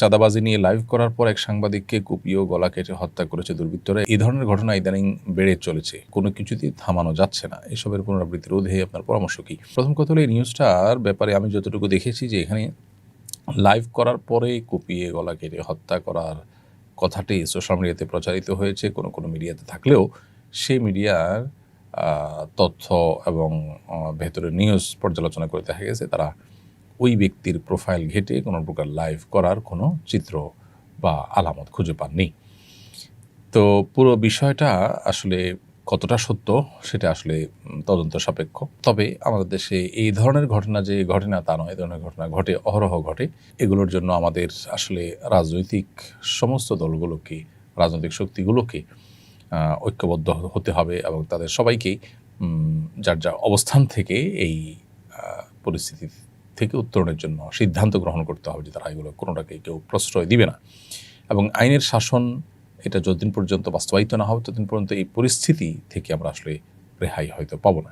চাঁদাবাজি নিয়ে লাইভ করার পর এক সাংবাদিককে কুপিয়ে গলা কেটে হত্যা করেছে দুর্বৃত্তরা। এই ধরনের ঘটনা ইদানিং বেড়ে চলেছে, কোনো কিছুতেই থামানো যাচ্ছে না। এসবের পুনরাবৃত্তি রোধে আপনার পরামর্শ কি? প্রথম কথা হলো, এই নিউজটার ব্যাপারে আমি যতটুকু দেখেছি যে এখানে লাইভ করার পরে কুপিয়ে গলা কেটে হত্যা করার কথাটি সোশ্যাল মিডিয়াতে প্রচারিত হয়েছে। কোনো কোনো মিডিয়াতে থাকলেও সেই মিডিয়ার তথ্য এবং ভেতরের নিউজ পর্যালোচনা করে দেখা গেছে তারা ওই ব্যক্তির প্রোফাইল ঘেঁটে কোনো প্রকার লাইভ করার কোনো চিত্র বা আলামত খুঁজে পাননি। তো পুরো বিষয়টা আসলে কতটা সত্য সেটা আসলে তদন্ত সাপেক্ষ। তবে আমাদের দেশে এই ধরনের ঘটনা যে ঘটে না তা নয়, এই ধরনের ঘটনা ঘটে, অহরহ ঘটে। এগুলোর জন্য আমাদের আসলে রাজনৈতিক সমস্ত দলগুলোকে, রাজনৈতিক শক্তিগুলোকে ঐক্যবদ্ধ হতে হবে এবং তাদের সবাইকেই যার যার অবস্থান থেকে এই পরিস্থিতি থেকে উত্তরণের জন্য সিদ্ধান্ত গ্রহণ করতে হবে যে তারা এগুলো কোনোটাকে কেউ প্রশ্রয় দিবে না। এবং আইনের শাসন এটা যতদিন পর্যন্ত বাস্তবায়িত না হবে ততদিন পর্যন্ত এই পরিস্থিতি থেকে আমরা আসলে রেহাই হয়তো পাবো না।